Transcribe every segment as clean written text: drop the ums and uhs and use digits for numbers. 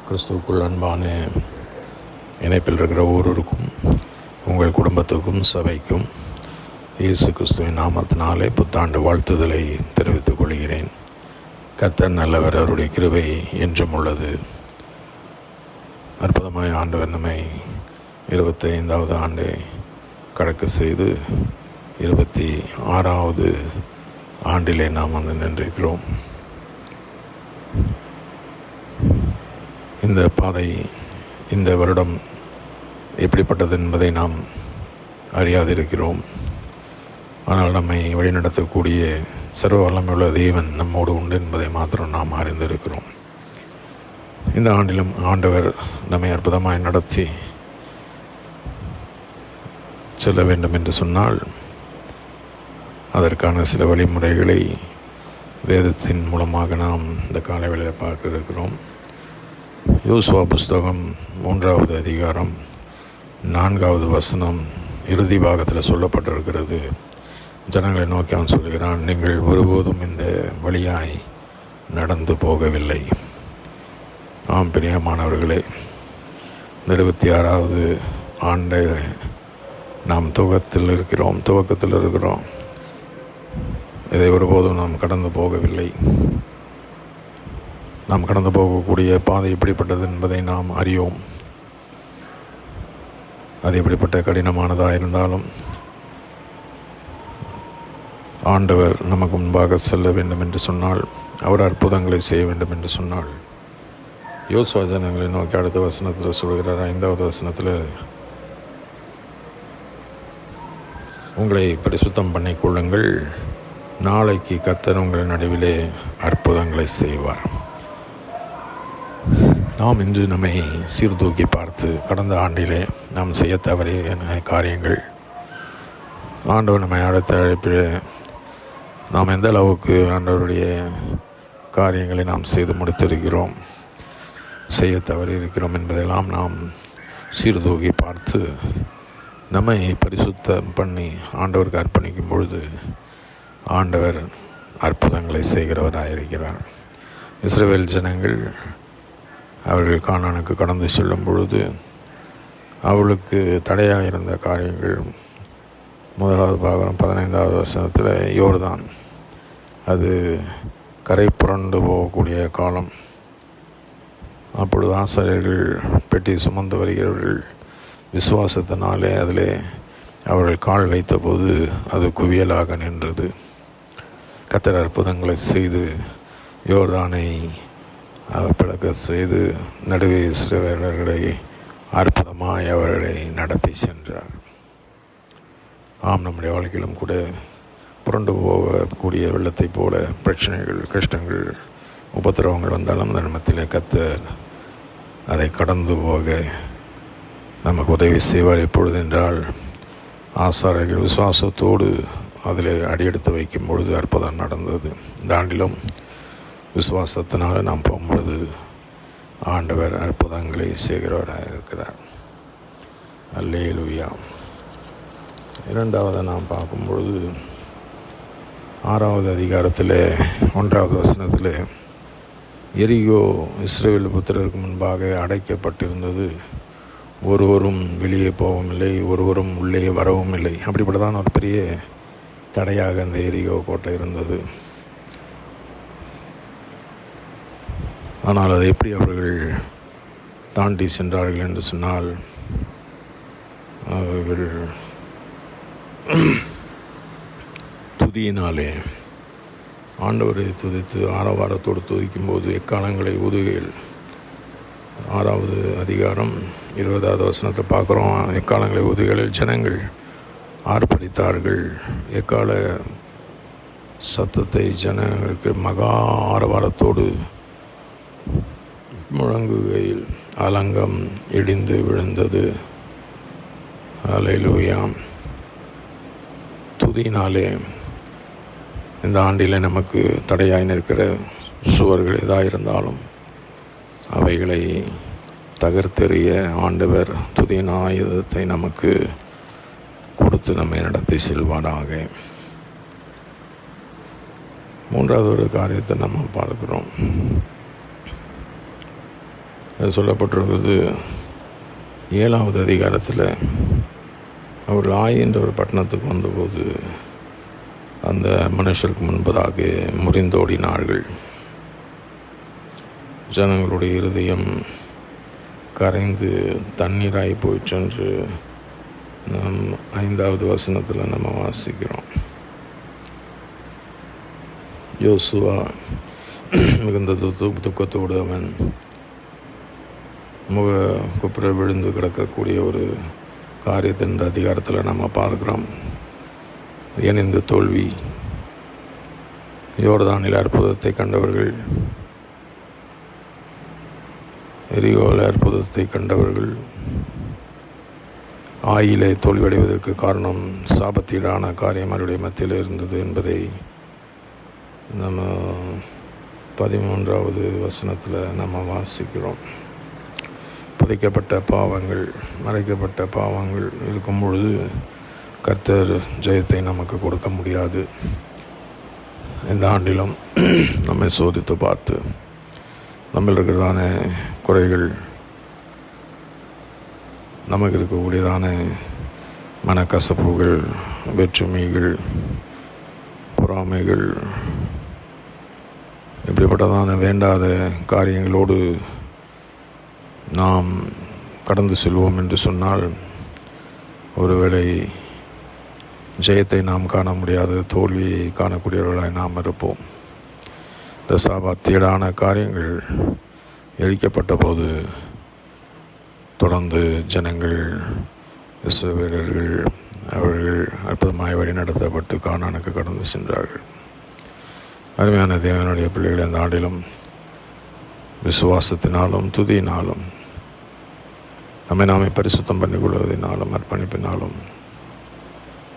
கிறிஸ்துவுக்குள் அன்பான இணைப்பில் இருக்கிற ஒவ்வொருவருக்கும், உங்கள் குடும்பத்துக்கும் சபைக்கும் இயேசு கிறிஸ்துவின் நாமத்தினாலே புத்தாண்டு வாழ்த்துதலை தெரிவித்துக் கொள்கிறேன். கர்த்தர் நல்லவர், அவருடைய கிருபை என்றும் உள்ளது. அற்புதமாய் ஆண்டவர் நம்மை 25வது ஆண்டை கடக்க செய்து 26வது ஆண்டிலே நாம் நின்றிருக்கிறோம். இந்த பாதை, இந்த வருடம் எப்படிப்பட்டது என்பதை நாம் அறியாதிருக்கிறோம். ஆனால் நம்மை வழிநடத்தக்கூடிய சர்வ வல்லமையுள்ள தேவன் நம்மோடு உண்டு என்பதை மாத்திரம் நாம் அறிந்திருக்கிறோம். இந்த ஆண்டிலும் ஆண்டவர் நம்மை அற்புதமாய் நடத்தி செல்ல வேண்டும் என்று சொன்னால், அதற்கான சில வழிமுறைகளை வேதத்தின் மூலமாக நாம் இந்த காலை வேளையில் பார்க்க இருக்கிறோம். யோசுவா புஸ்தகம் 3வது அதிகாரம் 4வது வசனம் இறுதி பாகத்தில் சொல்லப்பட்டிருக்கிறது. ஜனங்களை நோக்கி அவன் சொல்கிறான், நீங்கள் ஒருபோதும் இந்த வழியாய் நடந்து போகவில்லை. ஆம் பிரியமானவர்களே, இந்த 26வது ஆண்டை நாம் துவக்கத்தில் இருக்கிறோம். இதை ஒருபோதும் நாம் கடந்து போகவில்லை. நாம் கடந்து போகக்கூடிய பாதை எப்படிப்பட்டது என்பதை நாம் அறியோம். அது எப்படிப்பட்ட கடினமானதாக இருந்தாலும் ஆண்டவர் நமக்கு முன்பாக செல்ல வேண்டும் என்று சொன்னால், அவர் அற்புதங்களை செய்ய வேண்டும் என்று சொன்னால், யோசுவா ஜனங்களை நோக்கி அடுத்த வசனத்தில் சொல்கிறார். 5வது வசனத்தில், உங்களை பரிசுத்தம் பண்ணிக்கொள்ளுங்கள், நாளைக்கு கர்த்தர் உங்கள் நடுவிலே அற்புதங்களை செய்வார். நாம் இன்று நம்மை சீர்தூக்கி பார்த்து, கடந்த ஆண்டிலே நாம் செய்ய தவறிய காரியங்கள், ஆண்டவர் நம்மை அடுத்த அழைப்பில் நாம் எந்த அளவுக்கு ஆண்டவருடைய காரியங்களை நாம் செய்து முடித்திருக்கிறோம், செய்ய தவறி இருக்கிறோம் என்பதெல்லாம் நாம் சீர்தூக்கி பார்த்து நம்மை பரிசுத்தம் பண்ணி ஆண்டவருக்கு அர்ப்பணிக்கும் பொழுது ஆண்டவர் அற்புதங்களை செய்கிறவராயிருக்கிறார். இஸ்ரவேல் ஜனங்கள் அவர்கள் கானானுக்கு கடந்து செல்லும் பொழுது அவளுக்கு தடையாக இருந்த காரியங்கள், 1வது பாகம் 15வது வசனத்தில், யோர்தான் அது கரை புரண்டு போகக்கூடிய காலம். அப்பொழுது ஆசாரியர்கள் பெட்டி சுமந்து வருகிறவர்கள் விசுவாசத்தினாலே அதிலே அவர்கள் கால் வைத்தபோது அது குவியலாக நின்றது. கர்த்தர் அற்புதங்களை செய்து யோர்தானை பிளக்க செய்து நடுவே இஸ்ரவேலர்களை அற்புதமாய் அவர்களை நடத்தி சென்றார். ஆம், நம்முடைய வாழ்க்கையிலும் கூட புரண்டு போகக்கூடிய வெள்ளத்தை போல பிரச்சனைகள், கஷ்டங்கள், உபத்திரவங்கள் வந்தாலும் அந்த நிமிடத்திலே கர்த்தர் அதை கடந்து போக நமக்கு உதவி செய்வார். எப்பொழுது என்றால், ஆசாரியர்கள் விசுவாசத்தோடு அதில் அடியெடுத்து வைக்கும் பொழுது அற்புதம் நடந்தது. இந்த ஆண்டிலும் விசுவாசத்தினால் நாம் போகும்பொழுது ஆண்டவர் அற்புதங்களை செய்கிறவராக இருக்கிறார். அல்லேலூயா. 2வது நாம் பார்க்கும்பொழுது 6வது அதிகாரத்தில் 1வது வசனத்தில், எரிகோ இஸ்ரவேல் புத்திரருக்கு முன்பாக அடைக்கப்பட்டிருந்தது, ஒருவரும் வெளியே போகவும் இல்லை, ஒருவரும் உள்ளே வரவும் இல்லை. அப்படிப்பட்டதான் ஒரு பெரிய தடையாக அந்த எரிகோ கோட்டை இருந்தது. ஆனால் அதை எப்படி அவர்கள் தாண்டி சென்றார்கள் என்று சொன்னால், அவர்கள் துதியினாலே ஆண்டவரை துதித்து ஆரவாரத்தோடு துதிக்கும்போது எக்காலங்களை ஊதுகையில், 6வது அதிகாரம் 20வது வசனத்தை பார்க்குறோம். எக்காலங்களை ஊதுகையில் ஜனங்கள் ஆர்ப்பரித்தார்கள். எக்கால சத்தத்தை ஜனங்களுக்கு மகா ஆரவாரத்தோடு முழங்குகையில் அலங்கம் இடிந்து விழுந்தது. அல்லேலூயா. துதியினாலே இந்த ஆண்டில் நமக்கு தடையாய் நிற்கிற சுவர்கள் எதாக இருந்தாலும் அவைகளை தகர்த்தெறிய ஆண்டவர் துதியின் ஆயுதத்தை நமக்கு கொடுத்து நம்மை நடத்தி செல்வாராக. 3வது ஒரு காரியத்தை நம்ம பார்க்கிறோம். அது சொல்லப்பட்டிருக்கிறது 7வது அதிகாரத்தில் அவர்கள் ஆய் என்ற ஒரு பட்டணத்துக்கு வந்தபோது அந்த மனுஷருக்கு முன்பதாக முறிந்தோடினார்கள். ஜனங்களுடைய இருதயம் கரைந்து தண்ணீராகி போயிற்றென்று நாம் 5வது வசனத்தில் நம்ம வாசிக்கிறோம். யோசுவா மிகுந்த துக்கத்தோடு அவன் குப்புற விழுந்து கிடக்கக்கூடிய ஒரு காரியத்தை இந்த அதிகாரத்தில் நம்ம பார்க்குறோம். ஏன் இந்த தோல்வி? யோர்தானில் அற்புதத்தை கண்டவர்கள், எரிகோவில் அற்புதத்தை கண்டவர்கள் ஆயிலே தோல்வியடைவதற்கு காரணம் சாபத்தீடான காரியம் அவருடைய மத்தியில் இருந்தது என்பதை நம்ம 13வது வசனத்தில் நம்ம வாசிக்கிறோம். புதைக்கப்பட்ட பாவங்கள், மறைக்கப்பட்ட பாவங்கள் இருக்கும் பொழுது கர்த்தர் ஜெயத்தை நமக்கு கொடுக்க முடியாது. இந்த ஆண்டிலும் நம்மை சோதித்து பார்த்து நம்ம இருக்கிறதான குறைகள், நமக்கு இருக்கக்கூடியதான மனக்கசப்புகள், வேற்றுமைகள், பொறாமைகள், இப்படிப்பட்டதான வேண்டாத காரியங்களோடு நாம் கடந்து செல்வோம் என்று சொன்னால் ஒருவேளை ஜெயத்தை நாம் காண முடியாது, தோல்வியை காணக்கூடியவர்களாய் நாம் இருப்போம். இந்த சாபத்தீடான காரியங்கள் எரிக்கப்பட்ட போது தொடர்ந்து ஜனங்கள், இஸ்ரவேலர்கள் அவர்கள் அற்புதமாய் வழி நடத்தப்பட்டு கானானுக்கு கடந்து சென்றார்கள். அருமையான தேவனுடைய பிள்ளைகள், இந்த ஆண்டிலும் விசுவாசத்தினாலும் துதியினாலும் நாமே பரிசுத்தம் பண்ணிக்கொள்வதனாலும் அர்ப்பணிப்பினாலும்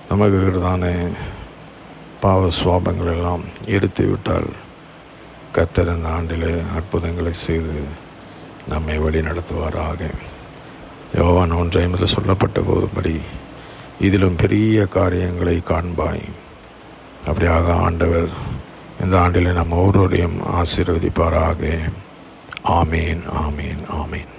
நமக்கு இருக்கிறதான பாவ சுவாபங்கள் எல்லாம் எடுத்து விட்டால் கர்த்தர் இந்த ஆண்டிலே அற்புதங்களை செய்து நம்மை வழி நடத்துவாராக. யோவான் 1:5 சொல்லப்பட்ட போதுபடி இதிலும் பெரிய காரியங்களை காண்பாய். அப்படியாக ஆண்டவர் இந்த ஆண்டில் நம்ம ஒவ்வொருவரையும் ஆசீர்வதிப்பாராக. ஆமேன், ஆமேன், ஆமேன்.